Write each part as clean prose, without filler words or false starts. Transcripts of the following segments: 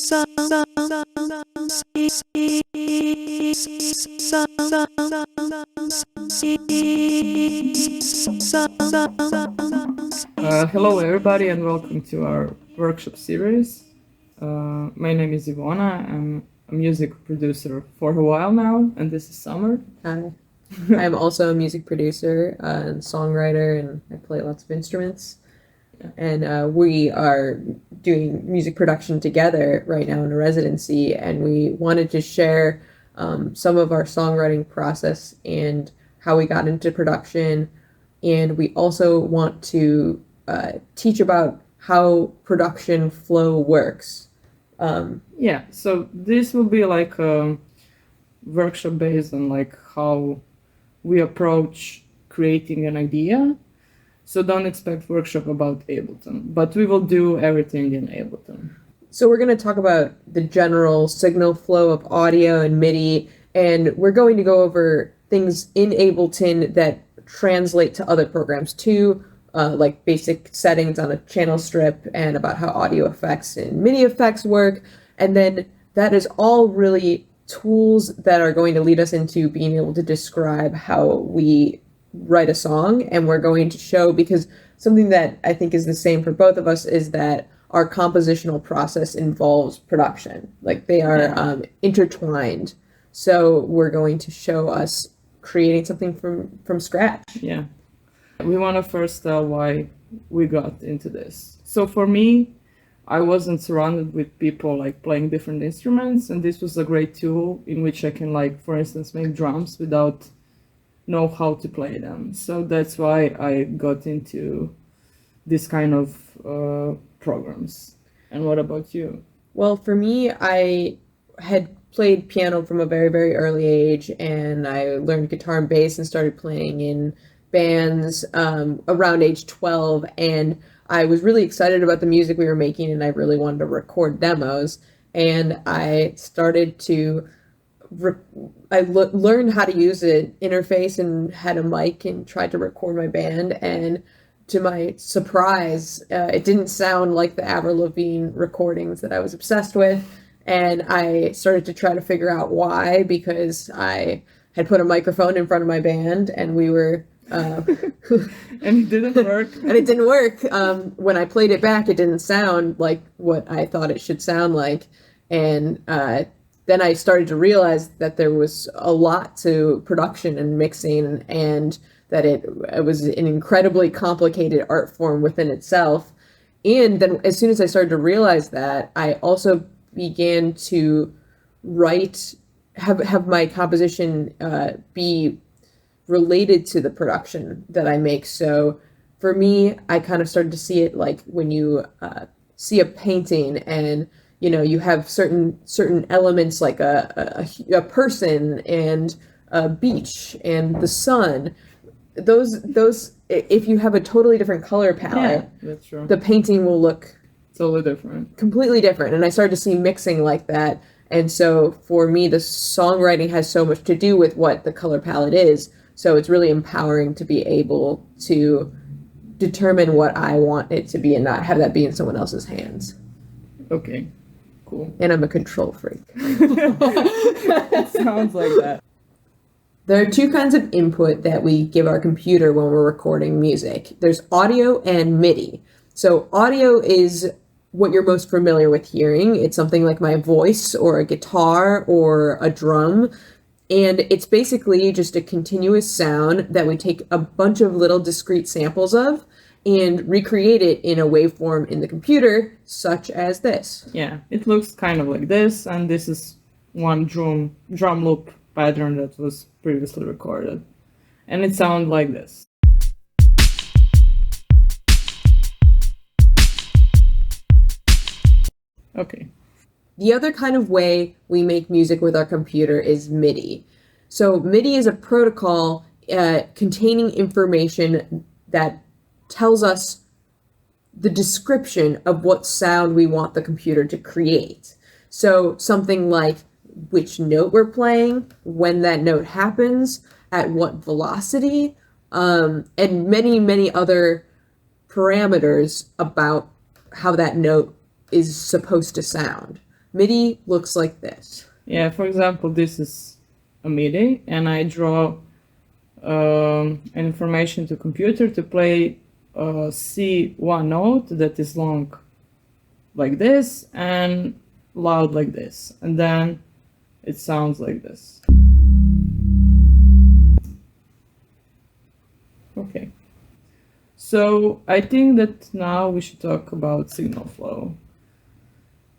Hello everybody and welcome to our workshop series. My name is Ivona. I'm a music producer for a while now, and this is Summer. Hi. I'm also a music producer and songwriter, and I play lots of instruments. Yeah. And we are doing music production together right now in a residency, and we wanted to share some of our songwriting process and how we got into production. And we also want to teach about how production flow works. Yeah, so this will be like a workshop based on like how we approach creating an idea. So don't expect workshop about Ableton, but we will do everything in Ableton. So we're going to talk about the general signal flow of audio and MIDI, and we're going to go over things in Ableton that translate to other programs too, like basic settings on a channel strip and about how audio effects and MIDI effects work. And then that is all really tools that are going to lead us into being able to describe how we write a song. And we're going to show, because something that I think is the same for both of us is that our compositional process involves production. Like they are intertwined. So we're going to show us creating something from scratch. Yeah. We want to first tell why we got into this. So for me, I wasn't surrounded with people like playing different instruments, and this was a great tool in which I can, like, for instance, make drums without know how to play them. So that's why I got into this kind of programs. And what about you? Well, for me, I had played piano from a very, very early age, and I learned guitar and bass and started playing in bands around age 12, and I was really excited about the music we were making, and I really wanted to record demos, and I started to learned how to use an interface and had a mic and tried to record my band, and to my surprise, it didn't sound like the Avril Lavigne recordings that I was obsessed with. And I started to try to figure out why, because I had put a microphone in front of my band and we were... and it didn't work. And it didn't work. When I played it back, it didn't sound like what I thought it should sound like. And then I started to realize that there was a lot to production and mixing, and that it was an incredibly complicated art form within itself. And then as soon as I started to realize that, I also began to have my composition be related to the production that I make. So for me, I kind of started to see it like when you see a painting and you have certain elements like a person and a beach and the sun. Those if you have a totally different color palette, that's true, the painting will look totally different, completely different. And I started to see mixing like that. And so for me, the songwriting has so much to do with what the color palette is. So it's really empowering to be able to determine what I want it to be and not have that be in someone else's hands. Okay, cool. And I'm a control freak. It sounds like that. There are two kinds of input that we give our computer when we're recording music. There's audio and MIDI. So audio is what you're most familiar with hearing. It's something like my voice or a guitar or a drum. And it's basically just a continuous sound that we take a bunch of little discrete samples of and recreate it in a waveform in the computer, such as this. Yeah, it looks kind of like this, and this is one drum loop pattern that was previously recorded. And it sounds like this. Okay. The other kind of way we make music with our computer is MIDI. So MIDI is a protocol containing information that tells us the description of what sound we want the computer to create. So something like which note we're playing, when that note happens, at what velocity, and many, many other parameters about how that note is supposed to sound. MIDI looks like this. Yeah, for example, this is a MIDI, and I draw an information to computer to play C1 note that is long like this and loud like this, and then it sounds like this. Okay, so I think that now we should talk about signal flow.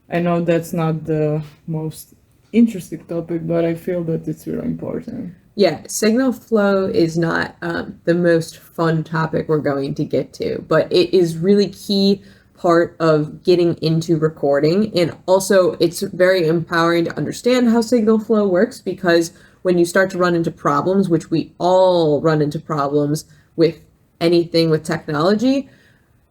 I know that's not the most interesting topic, but I feel that it's really important. Yeah, signal flow is not the most fun topic we're going to get to, but it is really key part of getting into recording. And also it's very empowering to understand how signal flow works, because when you start to run into problems, which we all run into problems with anything with technology,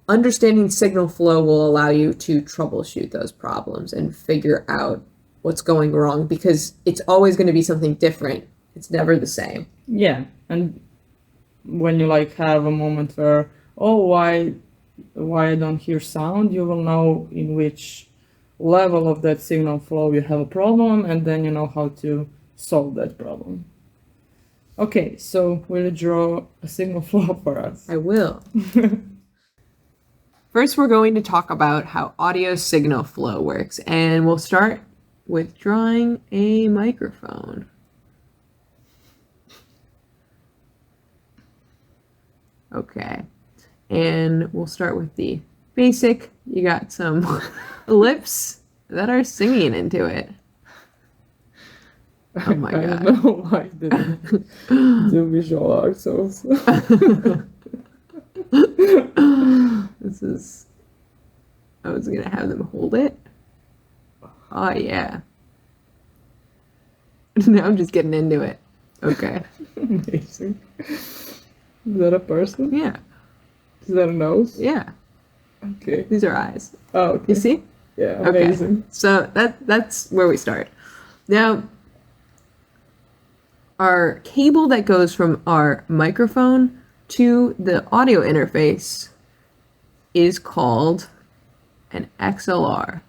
understanding signal flow will allow you to troubleshoot those problems and figure out what's going wrong, because it's always going to be something different. It's never the same. Yeah, and when you like have a moment where, oh, why I don't hear sound, you will know in which level of that signal flow you have a problem, and then you know how to solve that problem. Okay, so will you draw a signal flow for us? I will. First, we're going to talk about how audio signal flow works, and we'll start with drawing a microphone. Okay, and we'll start with the basic. You got some lips that are singing into it. Oh my God. I don't know why I didn't do visual arts also. This is, I was gonna have them hold it. Oh yeah. Now I'm just getting into it. Okay. Amazing. Is that a person? Yeah. Is that a nose? Yeah. Okay. These are eyes. Oh, okay. You see? Yeah, amazing. Okay. So that's where we start. Now, our cable that goes from our microphone to the audio interface is called an XLR.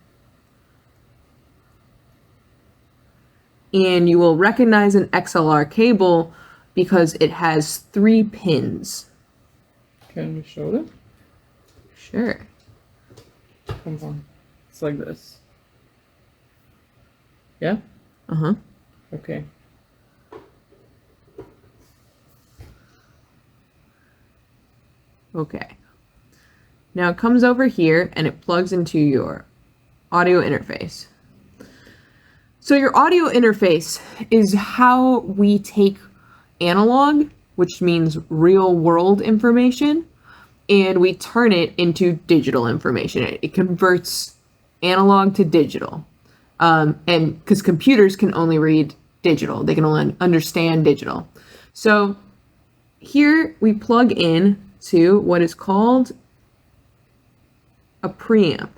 And you will recognize an XLR cable because it has 3 pins. Can we show them? Sure. Come on. It's like this. Yeah? Uh-huh. Okay. Okay. Now it comes over here and it plugs into your audio interface. So your audio interface is how we take analog, which means real world information, and we turn it into digital information. It converts analog to digital. And because computers can only read digital, they can only understand digital. So here we plug in to what is called a preamp.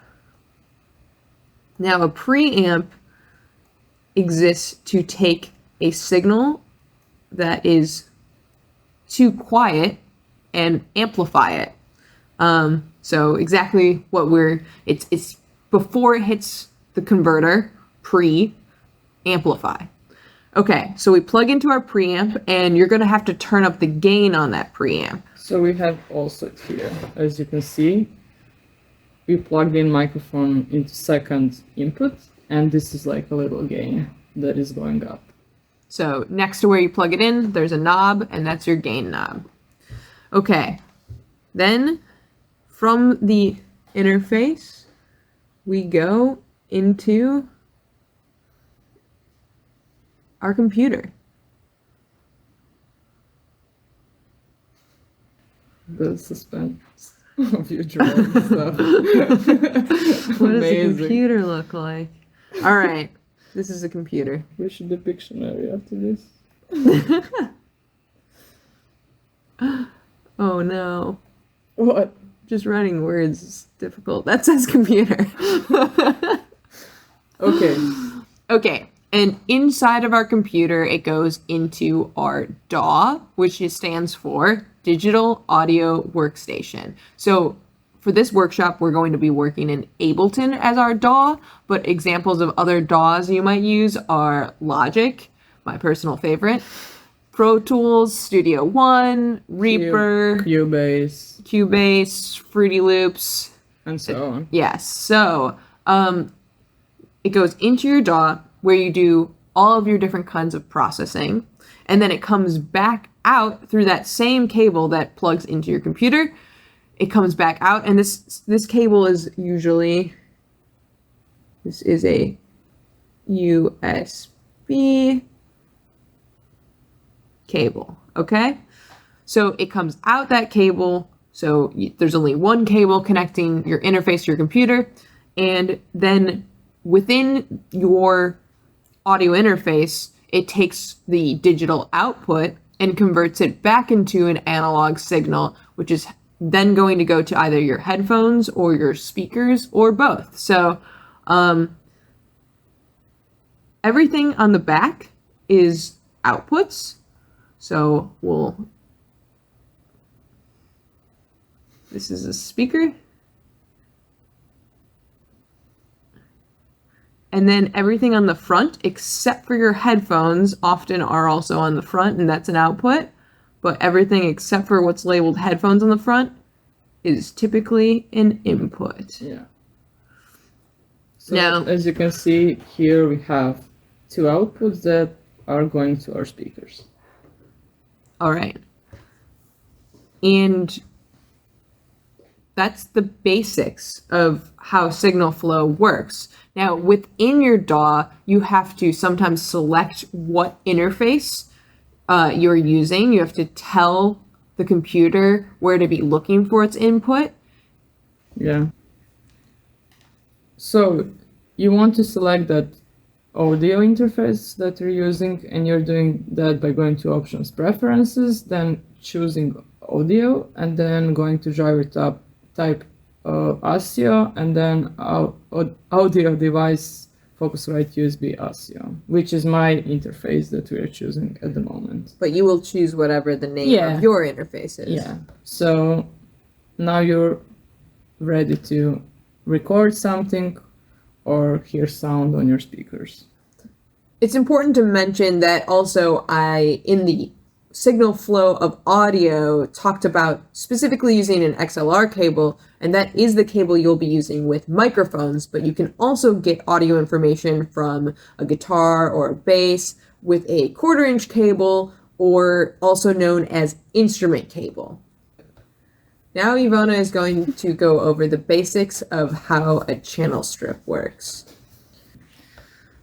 Now a preamp exists to take a signal that is too quiet and amplify it. So exactly what it's before it hits the converter, pre-amplify. Okay, so we plug into our preamp, and you're gonna have to turn up the gain on that preamp. So we have also it here. As you can see, we plugged in microphone into second input, and this is like a little gain that is going up. So next to where you plug it in, there's a knob, and that's your gain knob. Okay, then from the interface, we go into our computer. The suspense of you drawing stuff. What does the computer look like? All right, this is a computer. We should do Pictionary after this. Oh no. What? Just writing words is difficult. That says computer. Okay. Okay. And inside of our computer, it goes into our DAW, which stands for Digital Audio Workstation. So for this workshop, we're going to be working in Ableton as our DAW, but examples of other DAWs you might use are Logic, my personal favorite, Pro Tools, Studio One, Reaper, Cubase, Fruity Loops, and so on. Yes. So it goes into your DAW where you do all of your different kinds of processing, and then it comes back out through that same cable that plugs into your computer. It comes back out, and this cable is usually, this is a USB cable, okay? So it comes out that cable, so there's only one cable connecting your interface to your computer, and then within your audio interface, it takes the digital output and converts it back into an analog signal, which is then going to go to either your headphones or your speakers or both. So everything on the back is outputs. So this is a speaker. And then everything on the front, except for your headphones, often are also on the front, and that's an output. But everything except for what's labeled headphones on the front is typically an input. Yeah. So now, as you can see here, we have two outputs that are going to our speakers. All right. And that's the basics of how signal flow works. Now, within your DAW, you have to sometimes select what interface you're using. You have to tell the computer where to be looking for its input. Yeah. So you want to select that audio interface that you're using, and you're doing that by going to Options, Preferences, then choosing Audio, and then going to driver tab, type ASIO, and then Audio Device Focusrite USB ASIO, which is my interface that we are choosing at the moment. But you will choose whatever the name of your interface is. Yeah. So now you're ready to record something or hear sound on your speakers. It's important to mention that also in the signal flow of audio, talked about specifically using an XLR cable, and that is the cable you'll be using with microphones, but you can also get audio information from a guitar or a bass with a 1/4-inch cable, or also known as instrument cable. Now Ivona is going to go over the basics of how a channel strip works.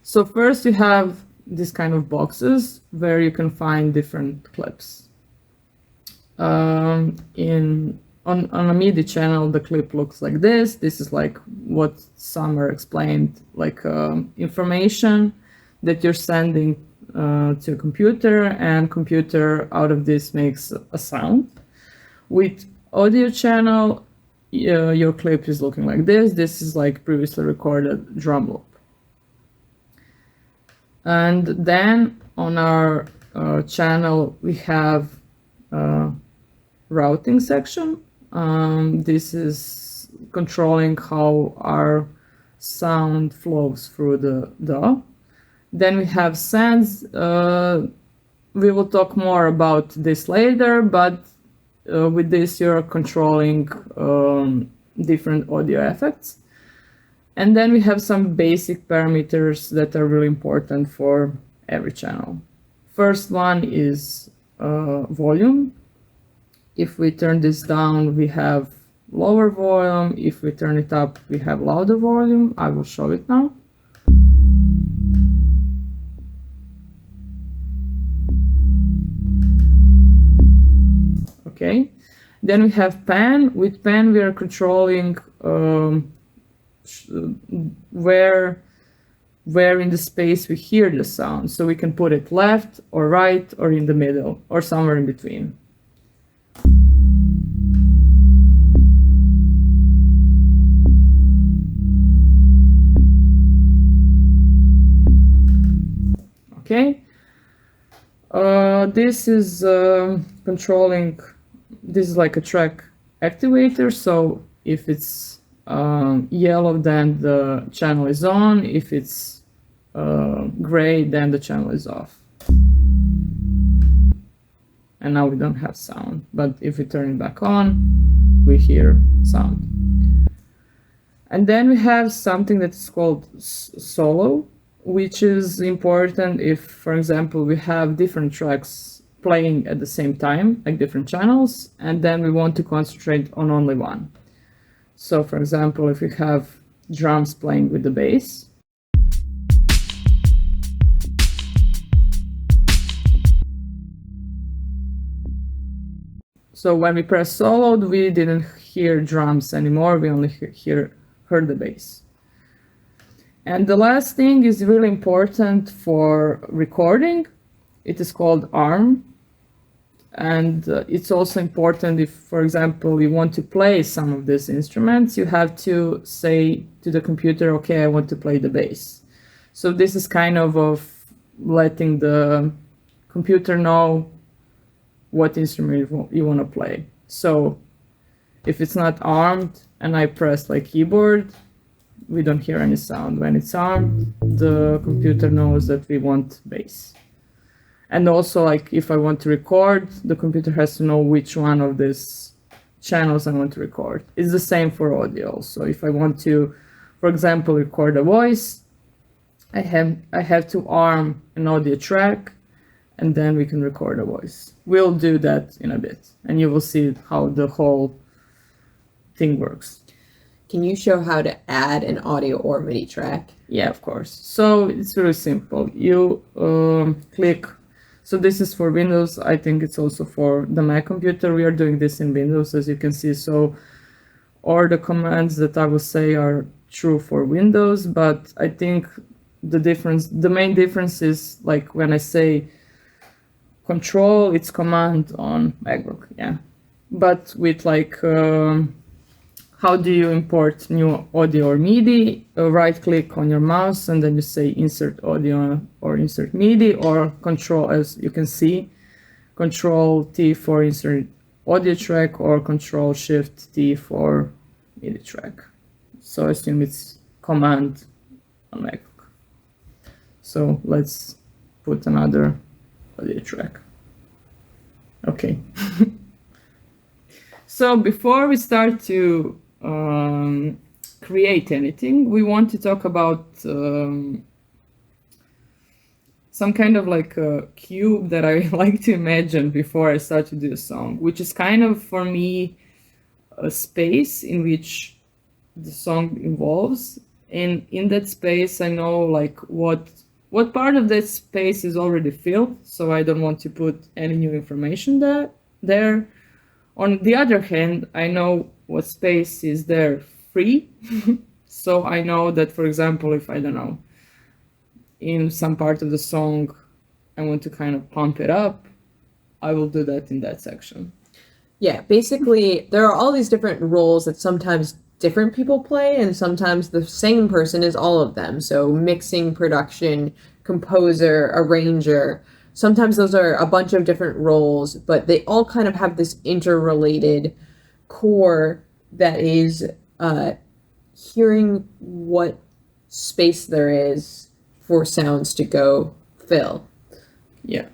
So first you have this kind of boxes where you can find different clips. On a MIDI channel, the clip looks like this. This is like what Summer explained, like information that you're sending to a computer, and computer out of this makes a sound. With audio channel, your clip is looking like this. This is like previously recorded drum loop. And then on our channel, we have routing section. This is controlling how our sound flows through the DAW. Then we have sends. We will talk more about this later, but with this you're controlling different audio effects. And then we have some basic parameters that are really important for every channel. First one is volume. If we turn this down, we have lower volume. If we turn it up, we have louder volume. I will show it now. Okay. Then we have pan. With pan, we are controlling where in the space we hear the sound. So we can put it left or right or in the middle or somewhere in between. Okay. This is controlling, this is like a track activator. So If it's yellow, then the channel is on. If it's gray, then the channel is off. And now we don't have sound, but if we turn it back on, we hear sound. And then we have something that is called solo, which is important if, for example, we have different tracks playing at the same time, like different channels, and then we want to concentrate on only one. So, for example, if we have drums playing with the bass, so when we press solo, we didn't hear drums anymore, we only heard the bass. And the last thing is really important for recording. It is called ARM. And it's also important if, for example, you want to play some of these instruments, you have to say to the computer, okay, I want to play the bass. So this is kind of letting the computer know what instrument you want to play. So if it's not armed and I press like keyboard, we don't hear any sound. When it's armed, the computer knows that we want bass. And also, like, if I want to record, the computer has to know which one of these channels I want to record. It's the same for audio. So if I want to, for example, record a voice, I have to arm an audio track, and then we can record a voice. We'll do that in a bit, and you will see how the whole thing works. Can you show how to add an audio or MIDI track? Yeah, of course. So it's really simple. You click. So this is for Windows. I think it's also for the Mac computer. We are doing this in Windows, as you can see. So all the commands that I will say are true for Windows, but I think the main difference is, like, when I say control, it's command on MacBook, yeah. But with like, how do you import new audio or MIDI? Right click on your mouse and then you say insert audio or insert MIDI, or control, as you can see, control T for insert audio track, or control shift T for MIDI track. So I assume it's command on MacBook. So let's put another audio track. Okay. So before we start to create anything, we want to talk about some kind of like a cube that I like to imagine before I start to do a song, which is kind of, for me, a space in which the song involves. And in that space, I know like what part of that space is already filled, so I don't want to put any new information there. On the other hand, I know what space is there free. So I know that, for example, if, I don't know, in some part of the song, I want to kind of pump it up, I will do that in that section. Yeah, basically, there are all these different roles that sometimes different people play, and sometimes the same person is all of them. So mixing, production, composer, arranger. Sometimes those are a bunch of different roles, but they all kind of have this interrelated core that is hearing what space there is for sounds to go fill. Yeah.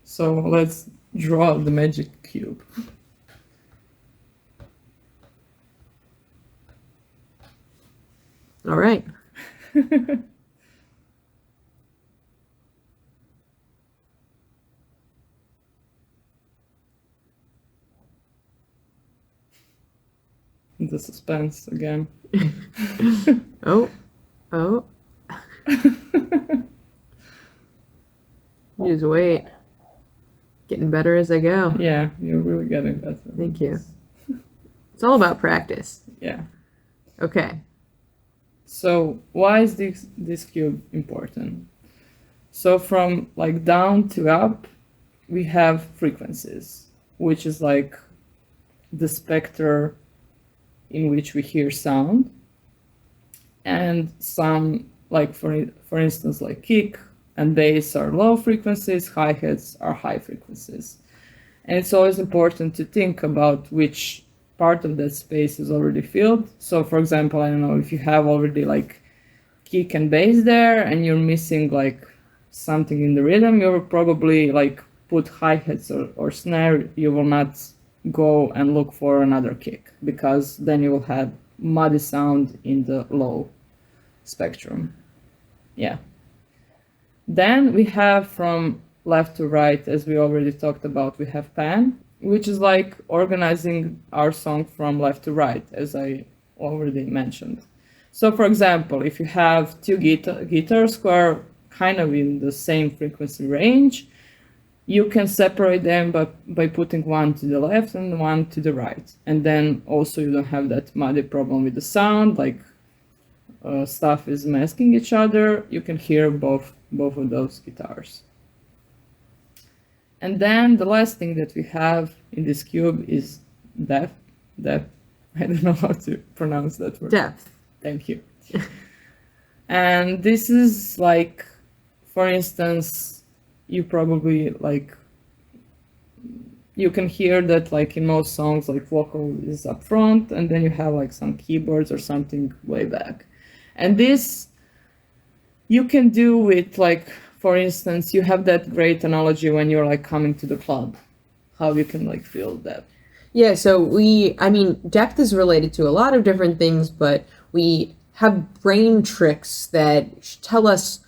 So let's draw the magic cube. All right. The suspense again. Oh. Just wait. Getting better as I go. Yeah, you're really getting better. Thank you. It's all about practice. Yeah. Okay. So why is this cube important? So from like down to up, we have frequencies, which is like the spectrum in which we hear sound. And some, like for instance, like kick and bass are low frequencies, hi-hats are high frequencies. And it's always important to think about which part of that space is already filled. So for example, I don't know, if you have already like kick and bass there and you're missing like something in the rhythm, you'll probably like put hi-hats or snare. You will not go and look for another kick, because then you will have muddy sound in the low spectrum. Yeah. Then we have from left to right, as we already talked about, we have pan, which is like organizing our song from left to right, as I already mentioned. So for example, if you have two guitars who are kind of in the same frequency range, you can separate them by putting one to the left and one to the right. And then also you don't have that muddy problem with the sound, like stuff is masking each other. You can hear both of those guitars. And then the last thing that we have in this cube is depth. I don't know how to pronounce that word. Depth. Thank you. And this is like, for instance, you probably like, you can hear that like in most songs, like vocal is up front and then you have like some keyboards or something way back. And this you can do with like, for instance, you have that great analogy when you're like coming to the club, how you can like feel that. Yeah, so depth is related to a lot of different things, but we have brain tricks that tell us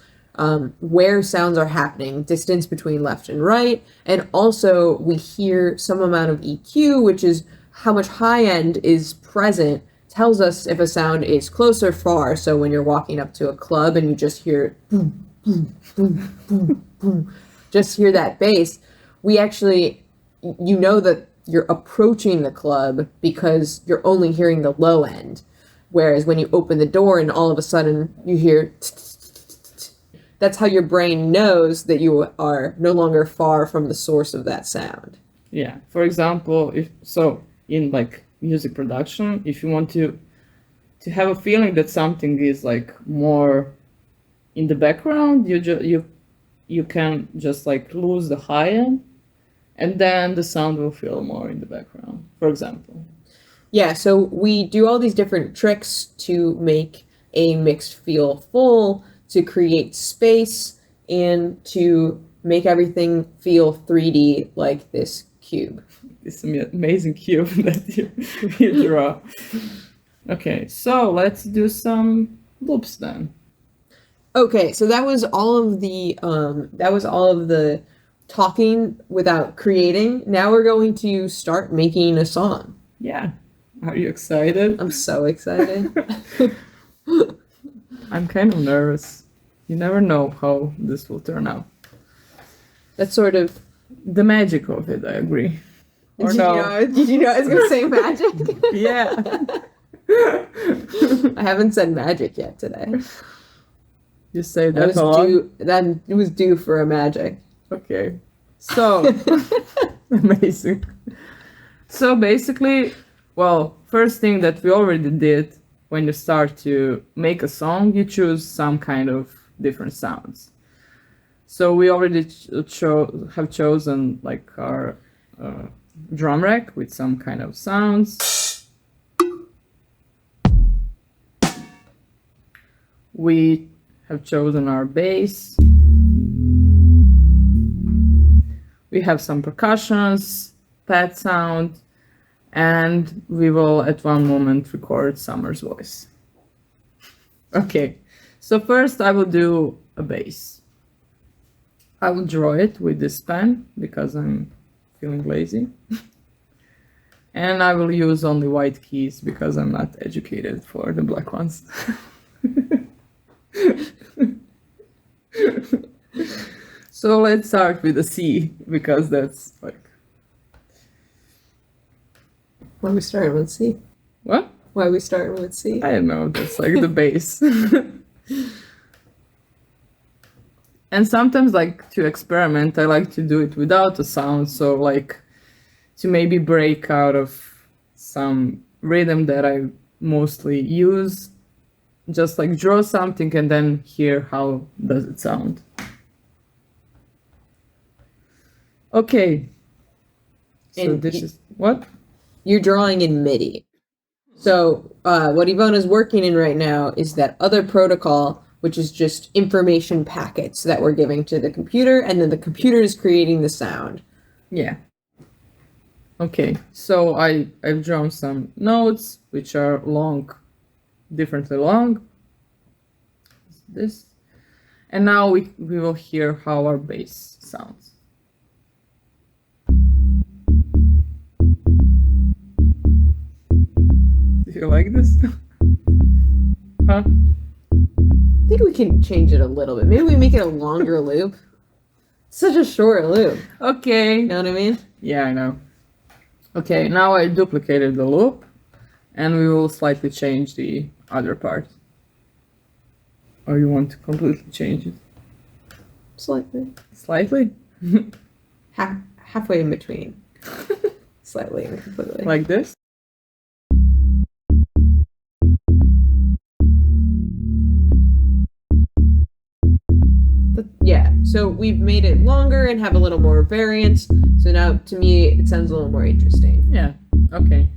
where sounds are happening, distance between left and right, and also we hear some amount of EQ, which is how much high end is present, tells us if a sound is close or far. So when you're walking up to a club and you just hear boom, boom, boom, boom, boom, just hear that bass, we actually, you know that you're approaching the club because you're only hearing the low end. Whereas when you open the door and all of a sudden you hear, that's how your brain knows that you are no longer far from the source of that sound. Yeah. For example, in like music production, if you want to have a feeling that something is like more in the background, you can just like lose the high end, and then the sound will feel more in the background, for example. Yeah, so we do all these different tricks to make a mix feel full, to create space, and to make everything feel 3D like this cube. This amazing cube that you draw. Okay, so let's do some loops then. Okay, so that was all of the talking without creating. Now we're going to start making a song. Yeah. Are you excited? I'm so excited. I'm kind of nervous. You never know how this will turn out. That's sort of the magic of it, I agree. Did you know I was going to say magic? Yeah. I haven't said magic yet today. You say that a lot? It was due for a magic. Okay. So, amazing. So basically, well, first thing that we already did, when you start to make a song, you choose some kind of different sounds. So we already have chosen like our drum rack with some kind of sounds. We have chosen our bass. We have some percussions, pad sound, and we will at one moment record Summer's voice. Okay, so first I will do a bass. I will draw it with this pen because I'm feeling lazy. And I will use only white keys because I'm not educated for the black ones. So let's start with a C, because that's like... Why are we starting with C? What? Why are we starting with C? I don't know, that's like the bass. And sometimes, like, to experiment, I like to do it without a sound, so like to maybe break out of some rhythm that I mostly use, just like draw something and then hear how does it sound. Okay. So And this is what? you're drawing in MIDI. So what Ivona's working in right now is that other protocol, which is just information packets that we're giving to the computer, and then the computer is creating the sound. Yeah. Okay, so I've drawn some notes which are long, differently long. This. And now we will hear how our bass sounds. Do you like this? Huh? I think we can change it a little bit. Maybe we make it a longer loop. Such a short loop. Okay. You know what I mean? Yeah, I know. Okay, now I duplicated the loop, and we will slightly change the other part. Or you want to completely change it? Slightly. Slightly? Halfway in between. Slightly and completely. Like this? Yeah, so we've made it longer and have a little more variance. So now, to me, it sounds a little more interesting. Yeah, okay.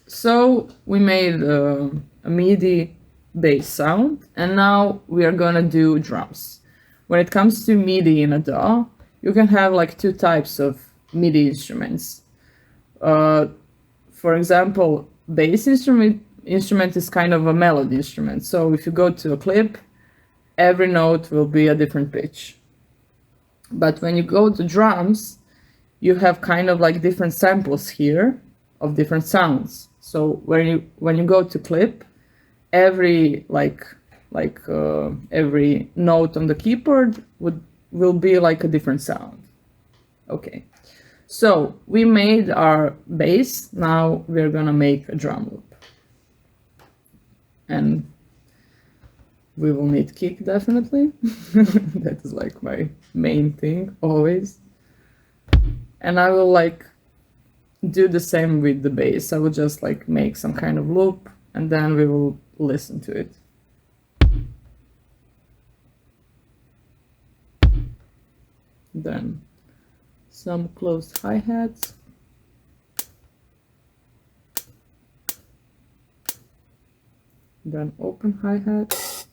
So we made a MIDI bass sound, and now we are gonna do drums. When it comes to MIDI in a DAW, you can have like two types of MIDI instruments. For example, bass instrument is kind of a melody instrument. So if you go to a clip, every note will be a different pitch. But when you go to drums, you have kind of like different samples here of different sounds. So when you go to clip, every every note on the keyboard will be like a different sound. Okay, so we made our bass. Now we're gonna make a drum loop, and we will need kick definitely. That is like my main thing always. And I will like do the same with the bass. I will just like make some kind of loop, and then we will listen to it. Then some closed hi-hats. Then open hi-hats.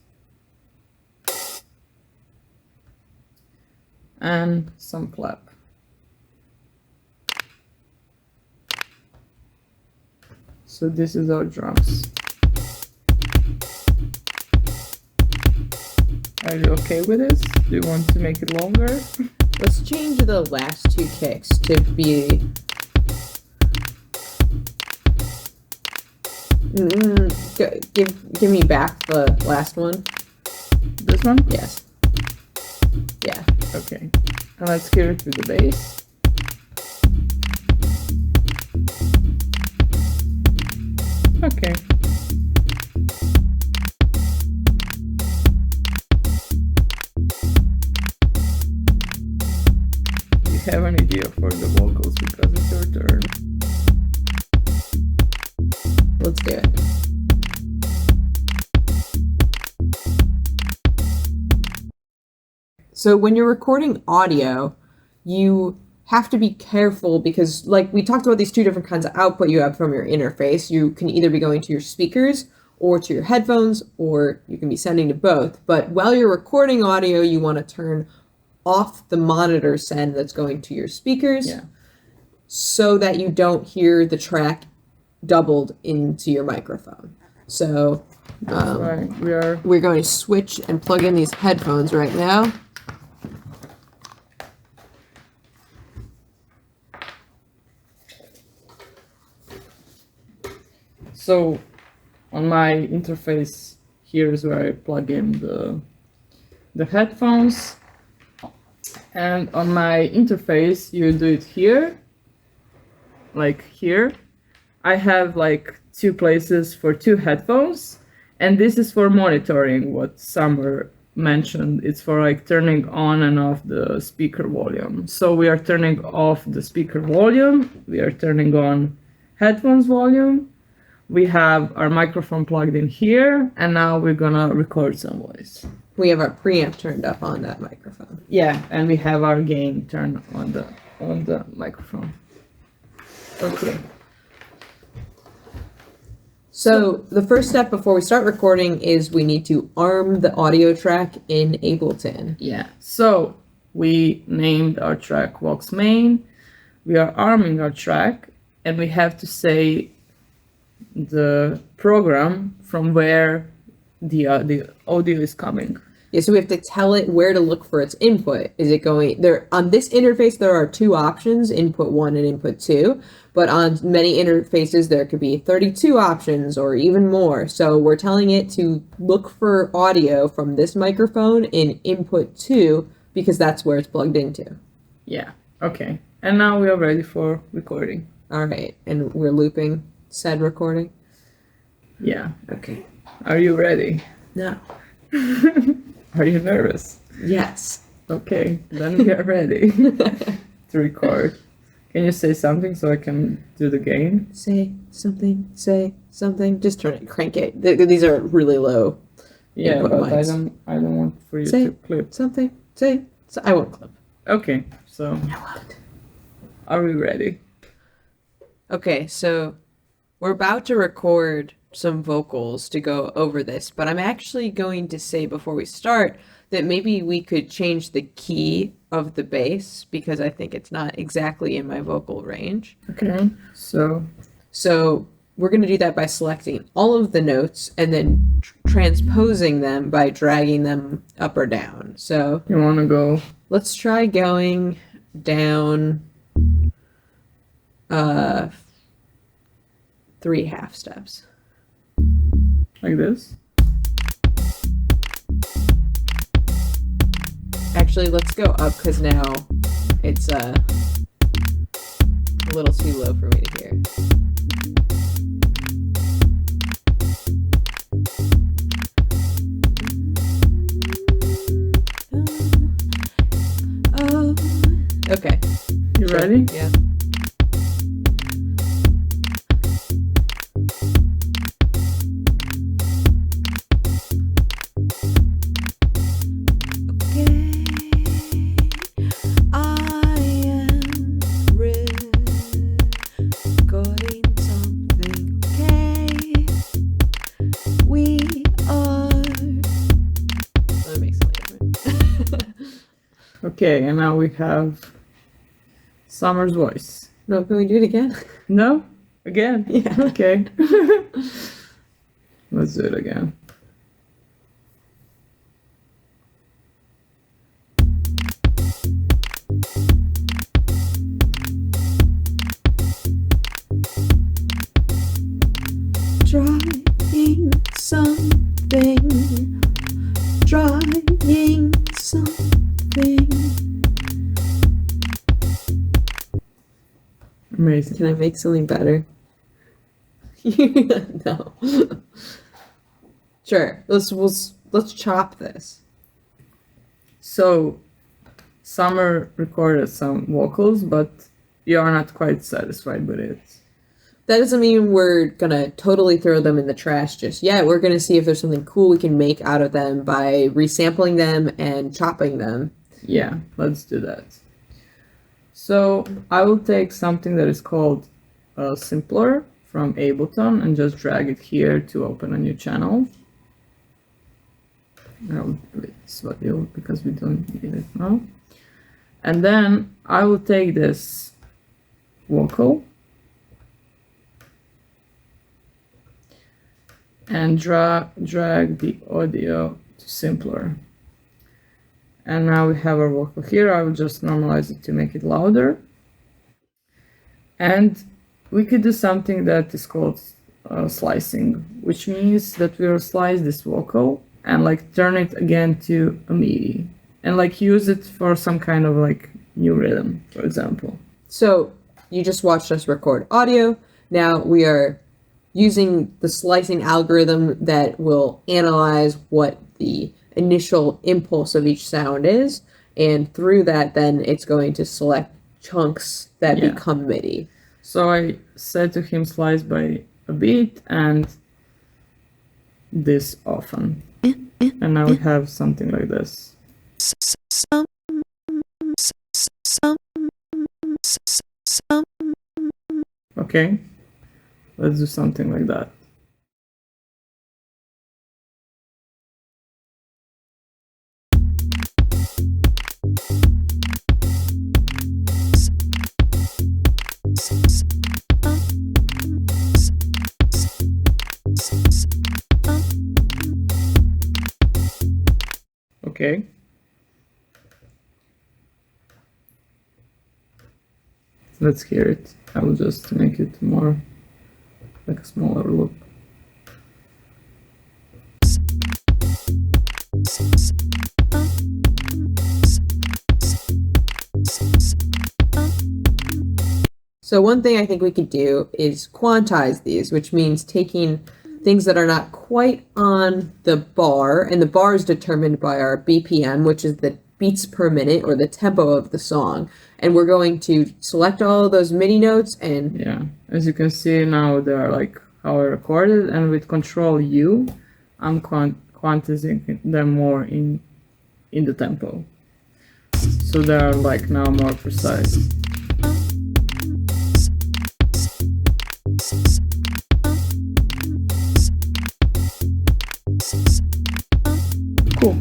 And some clap. So this is our drums. Are you okay with this? Do you want to make it longer? Let's change the last two kicks to be... give me back the last one. This one? Yes. Yeah. Okay. And let's hear it with the bass. Okay. Do you have an idea for the vocals because it's your turn? Let's do it. So when you're recording audio, you have to be careful because, like, we talked about these two different kinds of output you have from your interface. You can either be going to your speakers or to your headphones, or you can be sending to both. But while you're recording audio, you want to turn off the monitor send that's going to your speakers, so that you don't hear the track doubled into your microphone. So Right. we're going to switch and plug in these headphones right now. So on my interface, here is where I plug in the headphones. And on my interface, you do it here, like here. I have like two places for two headphones, and this is for monitoring what Summer mentioned. It's for like turning on and off the speaker volume. So we are turning off the speaker volume, we are turning on headphones volume. we have our microphone plugged in here, and now we're gonna record some voice. We have our preamp turned up on that microphone. Yeah, and we have our gain turned on the microphone. Okay. So the first step before we start recording is we need to arm the audio track in Ableton. Yeah. So we named our track Vox Main. We are arming our track, and we have to say the program from where the audio is coming. Yeah, so we have to tell it where to look for its input. Is it going there? On this interface, there are two options, input 1 and input 2. But on many interfaces, there could be 32 options or even more. So we're telling it to look for audio from this microphone in input 2 because that's where it's plugged into. Yeah. Okay. And now we are ready for recording. All right. And we're looping said recording. Yeah. Okay. Are you ready? No. Are you nervous? Yes. Okay. Then we are ready to record. Can you say something so I can do the gain? Say something. Say something. Just turn it, crank it. These are really low. Yeah, input but mics. I don't want for you Say to clip. something. Say. So I won't clip. Okay. So I won't. are we ready? Okay, so we're about to record some vocals to go over this, but I'm actually going to say before we start that maybe we could change the key of the bass because I think it's not exactly in my vocal range. Okay. So we're going to do that by selecting all of the notes and then transposing them by dragging them up or down. So You want to go? let's try going down 3 half steps. Like this? Actually, let's go up because now it's a little too low for me to hear. Okay. You Sure. ready? Yeah. Okay, and now we have Summer's voice. No, can we do it again? No? Again? Yeah. Okay. Let's do it again. Trying something. Trying something. Amazing. Can I make something better? No. Sure. Let's chop this. So, Summer recorded some vocals, but you are not quite satisfied with it. That doesn't mean we're gonna totally throw them in the trash just yet. We're gonna see if there's something cool we can make out of them by resampling them and chopping them. Yeah, let's do that. So I will take something that is called Simpler from Ableton and just drag it here to open a new channel. No, it's what you because we don't need it now. And then I will take this vocal and drag the audio to Simpler. And now we have our vocal here. I will just normalize it to make it louder. And we could do something that is called slicing, which means that we will slice this vocal and like turn it again to a MIDI and like use it for some kind of like new rhythm, for example. So you just watched us record audio. Now we are using the slicing algorithm that will analyze what the initial impulse of each sound is, and through that then it's going to select chunks that become MIDI. So I said to him slice by a beat and this often. And now we have something like this. Okay, let's do something like that. Okay. Let's hear it. I will just make it more like a smaller loop. So one thing I think we could do is quantize these, which means taking things that are not quite on the bar, and the bar is determined by our BPM, which is the beats per minute or the tempo of the song. And we're going to select all of those MIDI notes and... Yeah, as you can see now, they're like how I recorded, and with Control U, I'm quantizing them more in the tempo. So they're like now more precise. Cool.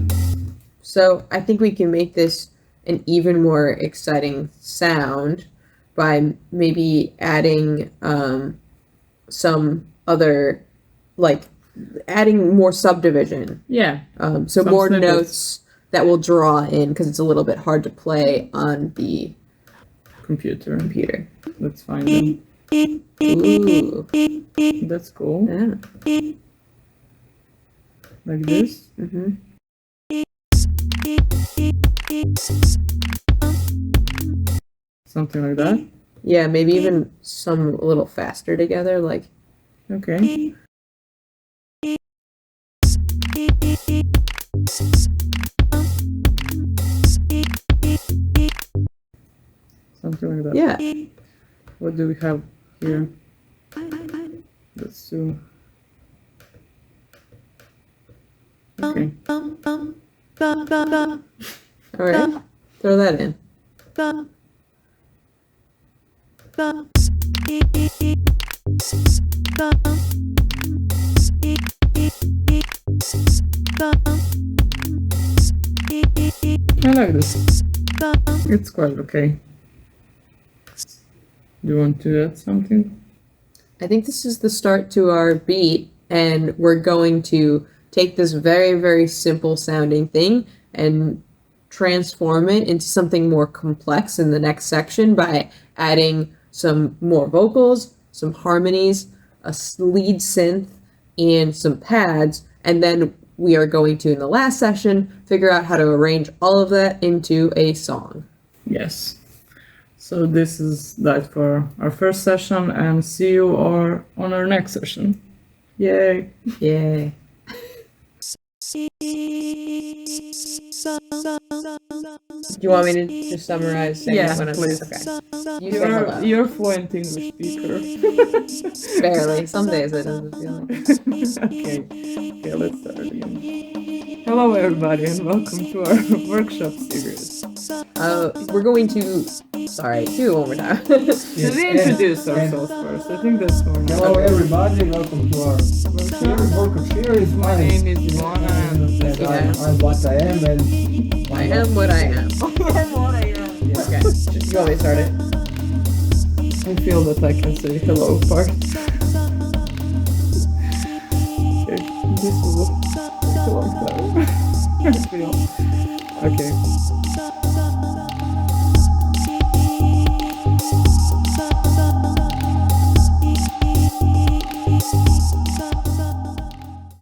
So I think we can make this an even more exciting sound by maybe adding some other, like adding more subdivision. Yeah. So more notes that will draw in, because it's a little bit hard to play on the computer. Let's find them. Ooh. That's cool. Yeah. Like this. Mm-hmm. Something like that. Yeah, maybe even some a little faster together, like. Okay. Something like that. Yeah. What do we have here? Let's do. Okay. All right. Throw that in. I like this. It's quite okay. Do you want to add something? I think this is the start to our beat, and we're going to take this very, very simple sounding thing and transform it into something more complex in the next section by adding some more vocals, some harmonies, a lead synth, and some pads. And then we are going to, in the last session, figure out how to arrange all of that into a song. Yes. So this is that for our first session, and see you on our next session. Yay! Yay. Do you want me to just summarize? Yeah, when please. Okay. You say hello. You're a fluent English speaker. Barely. Some days it doesn't feel like. Okay, let's start again. Hello everybody, and welcome to our workshop series. We're going to... Sorry, do it one more time. Should we introduce ourselves first? I think that's more. Hello everybody, welcome to our workshop series. My name is Ivona, and I'm what I am, and I am what I am. Okay, you want me to start it? I feel that I can say hello part. Okay, this will take a long time. I feel. Okay.